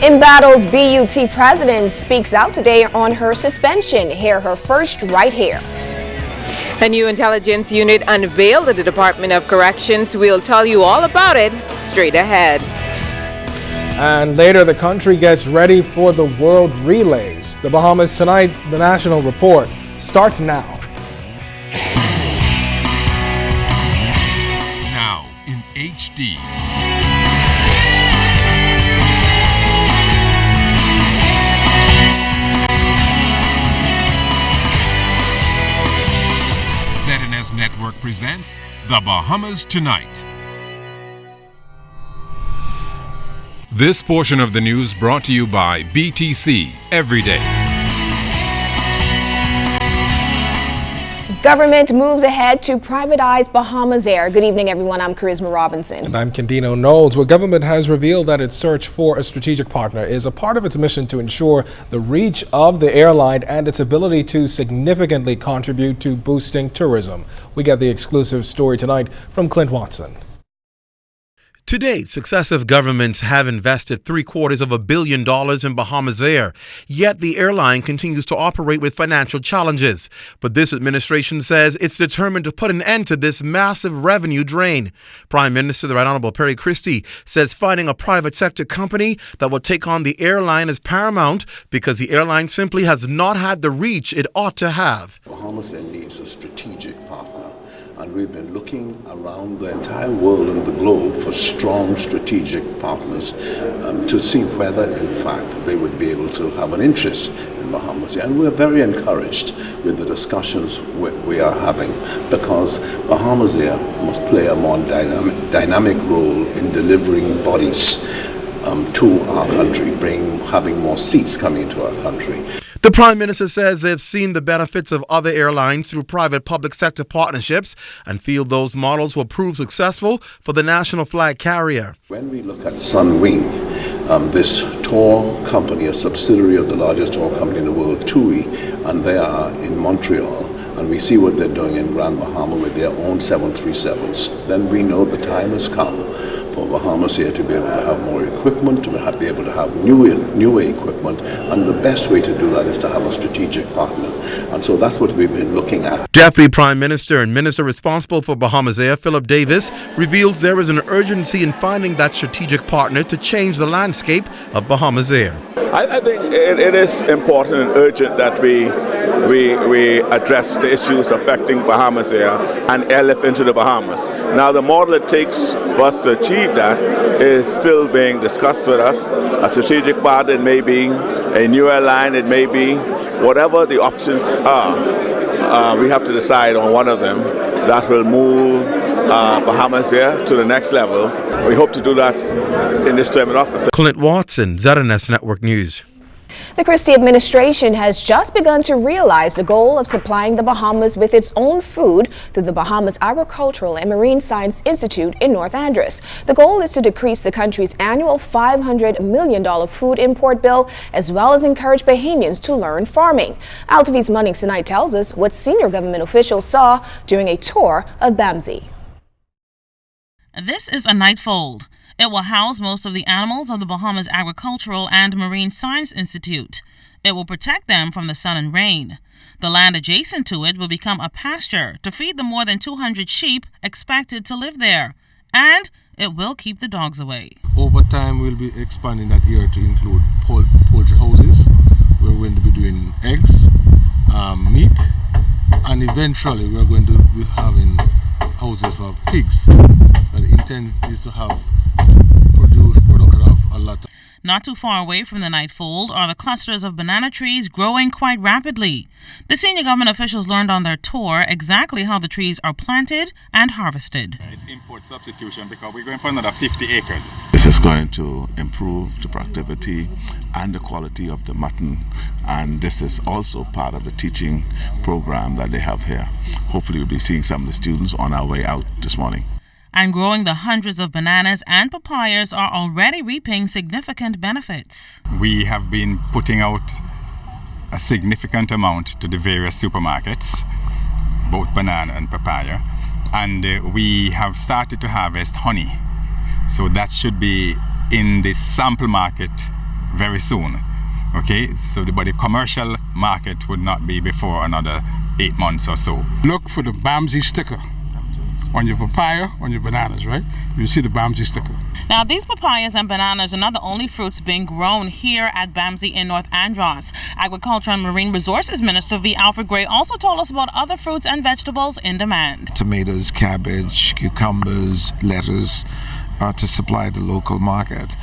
Embattled BUT president speaks out today on her suspension. Hear her first right here. A new intelligence unit unveiled at the Department of Corrections. We'll tell you all about it straight ahead. And later, the country gets ready for the World Relays. The Bahamas Tonight, the National Report, starts now. Now in HD. ZNS Network presents The Bahamas Tonight. This portion of the news brought to you by BTC Every Day. Government moves ahead to privatize Bahamas Air. Good evening, everyone. I'm Charisma Robinson. And I'm Candino Knowles. Well, government has revealed that its search for a strategic partner is a part of its mission to ensure the reach of the airline and its ability to significantly contribute to boosting tourism. We get the exclusive story tonight from Clint Watson. To date, successive governments have invested $750 million in Bahamas Air, yet the airline continues to operate with financial challenges. But this administration says it's determined to put an end to this massive revenue drain. Prime Minister, the Right Honorable Perry Christie, says finding a private sector company that will take on the airline is paramount because the airline simply has not had the reach it ought to have. Bahamas Air needs a strategic partner. And we've been looking around the entire world and the globe for strong strategic partners to see whether, in fact, they would be able to have an interest in Bahamas Air. And we're very encouraged with the discussions we are having because Bahamas Air must play a more dynamic role in delivering bodies to our country, having more seats coming into our country. The Prime Minister says they've seen the benefits of other airlines through private-public sector partnerships and feel those models will prove successful for the national flag carrier. When we look at Sunwing, this tour company, a subsidiary of the largest tour company in the world, TUI, and they are in Montreal, and we see what they're doing in Grand Bahama with their own 737s, then we know the time has come for Bahamas Air to be able to have more equipment, to be able to have newer equipment, and the best way to do that is to have a strategic partner. And so that's what we've been looking at. Deputy Prime Minister and Minister responsible for Bahamas Air, Philip Davis, reveals there is an urgency in finding that strategic partner to change the landscape of Bahamas Air. I think it is important and urgent that we address the issues affecting Bahamas Air and airlift into the Bahamas. Now, the model it takes for us to achieve that is still being discussed with us. A strategic partner, it may be a new airline, it may be whatever the options are. We have to decide on one of them that will move Bahamas Air to the next level. We hope to do that in this term in office. Clint Watson, ZNS Network News. The Christie administration has just begun to realize the goal of supplying the Bahamas with its own food through the Bahamas Agricultural and Marine Science Institute in North Andros. The goal is to decrease the country's annual $500 million food import bill, as well as encourage Bahamians to learn farming. AlTV's Munnings Tonight tells us what senior government officials saw during a tour of BAMSI. This is a nightfold. It will house most of the animals of the Bahamas Agricultural and Marine Science Institute. It will protect them from the sun and rain. The land adjacent to it will become a pasture to feed the more than 200 sheep expected to live there. And it will keep the dogs away. Over time, we'll be expanding that area to include poultry houses. We're going to be doing eggs, meat, and eventually we're going to be having houses for pigs. But the intent is to have production of a lot. Not too far away from the nightfold are the clusters of banana trees growing quite rapidly. The senior government officials learned on their tour exactly how the trees are planted and harvested. It's import substitution because we're going for another 50 acres. This is going to improve the productivity and the quality of the mutton, and this is also part of the teaching program that they have here. Hopefully we'll be seeing some of the students on our way out this morning. And growing the hundreds of bananas and papayas are already reaping significant benefits. We have been putting out a significant amount to the various supermarkets, both banana and papaya, and we have started to harvest honey. So that should be in the sample market very soon. Okay, so but the commercial market would not be before another 8 months or so. Look for the Bahamas sticker on your papaya, on your bananas, right? You see the Bahamas sticker. Now, these papayas and bananas are not the only fruits being grown here at Bahamas in North Andros. Agriculture and Marine Resources Minister V. Alfred Gray also told us about other fruits and vegetables in demand. Tomatoes, cabbage, cucumbers, lettuce to supply the local market.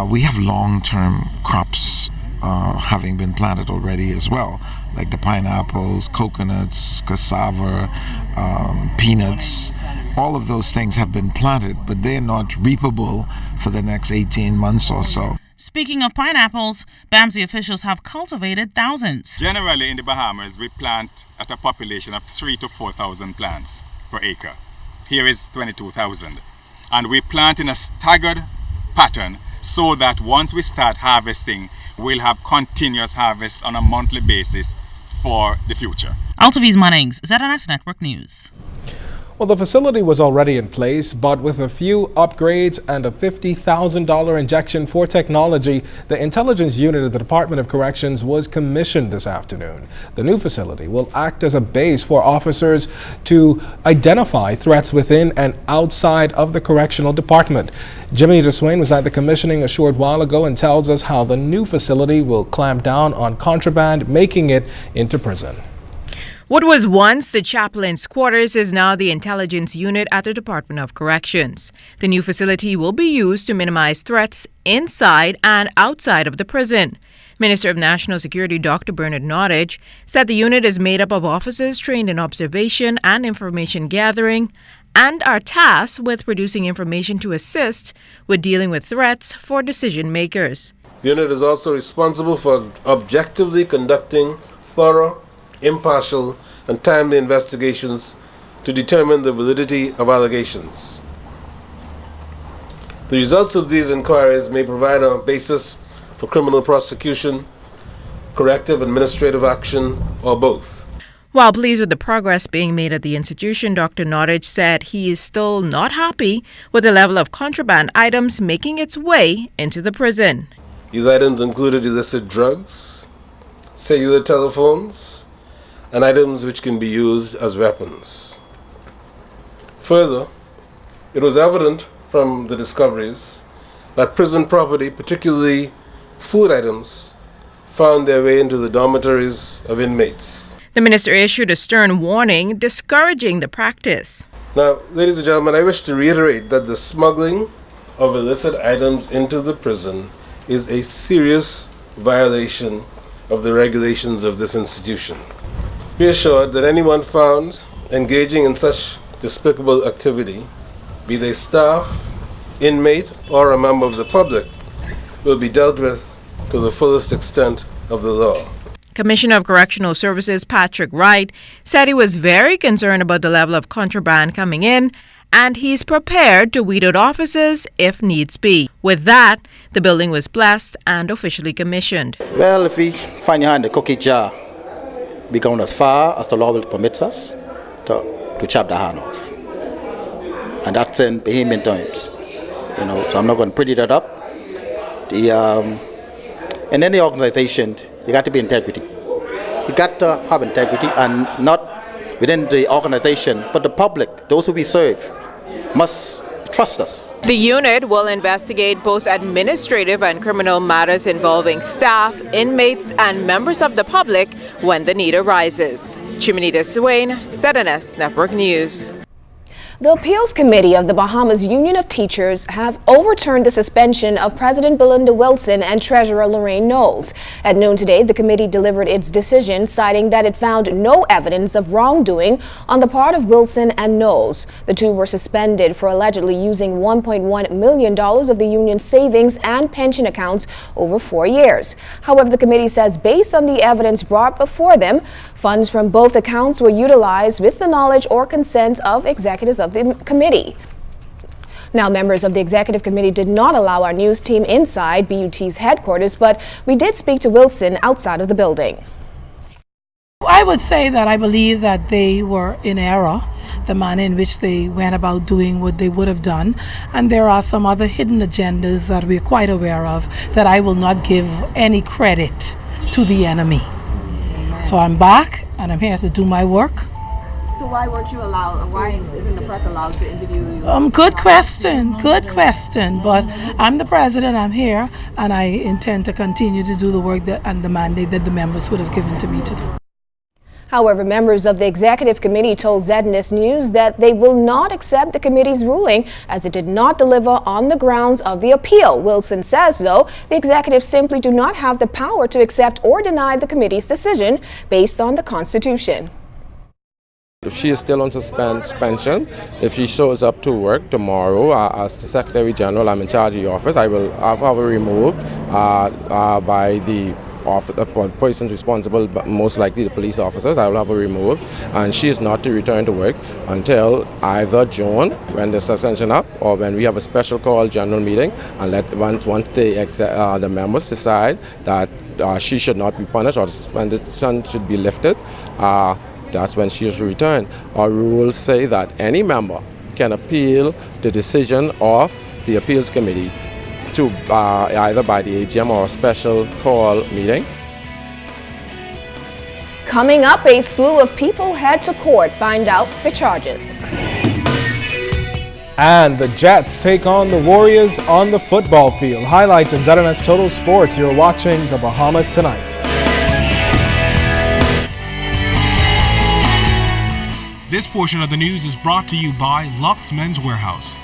We have long-term crops having been planted already as well, like the pineapples, coconuts, cassava, peanuts. All of those things have been planted, but they're not reapable for the next 18 months or so. Speaking of pineapples, Bahamas officials have cultivated thousands. Generally in the Bahamas, we plant at a population of 3,000 to 4,000 plants per acre. Here is 22,000. And we plant in a staggered pattern so that once we start harvesting, we'll have continuous harvest on a monthly basis for the future. Altaviz Munnings, ZNS Network News. Well, the facility was already in place, but with a few upgrades and a $50,000 injection for technology, the intelligence unit of the Department of Corrections was commissioned this afternoon. The new facility will act as a base for officers to identify threats within and outside of the correctional department. Jiminy DeSwain was at the commissioning a short while ago and tells us how the new facility will clamp down on contraband, making it into prison. What was once the chaplain's quarters is now the intelligence unit at the Department of Corrections. The new facility will be used to minimize threats inside and outside of the prison. Minister of National Security Dr. Bernard Nottage said the unit is made up of officers trained in observation and information gathering and are tasked with producing information to assist with dealing with threats for decision makers. The unit is also responsible for objectively conducting thorough, impartial and timely investigations to determine the validity of allegations. The results of these inquiries may provide a basis for criminal prosecution, corrective administrative action, or both. While pleased with the progress being made at the institution, Dr. Nottage said he is still not happy with the level of contraband items making its way into the prison. These items included illicit drugs, cellular telephones, and items which can be used as weapons. Further, it was evident from the discoveries that prison property, particularly food items, found their way into the dormitories of inmates. The minister issued a stern warning discouraging the practice. Now, ladies and gentlemen, I wish to reiterate that the smuggling of illicit items into the prison is a serious violation of the regulations of this institution. Be assured that anyone found engaging in such despicable activity, be they staff, inmate, or a member of the public, will be dealt with to the fullest extent of the law. Commissioner of Correctional Services Patrick Wright said he was very concerned about the level of contraband coming in, and he's prepared to weed out officers if needs be. With that, the building was blessed and officially commissioned. Well, if we find your hand in the cookie jar, be going as far as the law will permit us to chop the hand off. And that's in Bahamian times. So I'm not going to pretty that up. In any organization, you got to be integrity. You got to have integrity, and not within the organization, but the public, those who we serve, must trust us. The unit will investigate both administrative and criminal matters involving staff, inmates, and members of the public when the need arises. Jiminy DeSwain, ZNS Network News. The Appeals Committee of the Bahamas Union of Teachers have overturned the suspension of President Belinda Wilson and Treasurer Lorraine Knowles. At noon today, the committee delivered its decision, citing that it found no evidence of wrongdoing on the part of Wilson and Knowles. The two were suspended for allegedly using $1.1 million of the union's savings and pension accounts over 4 years. However, the committee says based on the evidence brought before them, funds from both accounts were utilized with the knowledge or consent of executives of the committee. Now, members of the executive committee did not allow our news team inside BUT's headquarters, but we did speak to Wilson outside of the building. I would say that I believe that they were in error, the manner in which they went about doing what they would have done. And there are some other hidden agendas that we're quite aware of that I will not give any credit to the enemy. So I'm back and I'm here to do my work. So why weren't you allowed, why isn't the press allowed to interview you? Good question. But I'm the president, I'm here, and I intend to continue to do the work and the mandate that the members would have given to me to do. However, members of the executive committee told ZNS News that they will not accept the committee's ruling as it did not deliver on the grounds of the appeal. Wilson says, though, the executives simply do not have the power to accept or deny the committee's decision based on the Constitution. If she is still on suspension, if she shows up to work tomorrow as the Secretary General, I'm in charge of the office, I will have her removed by the persons responsible, but most likely the police officers. I will have her removed, and she is not to return to work until either June, when the suspension up, or when we have a special call general meeting, and once the members decide that she should not be punished or the suspension should be lifted, that's when she is to return. Our rules say that any member can appeal the decision of the appeals committee to either by the AGM or a special call meeting. Coming up, a slew of people head to court. Find out the charges. And the Jets take on the Warriors on the football field. Highlights in ZNS Total Sports. You're watching the Bahamas Tonight. This portion of the news is brought to you by Lux Men's Warehouse.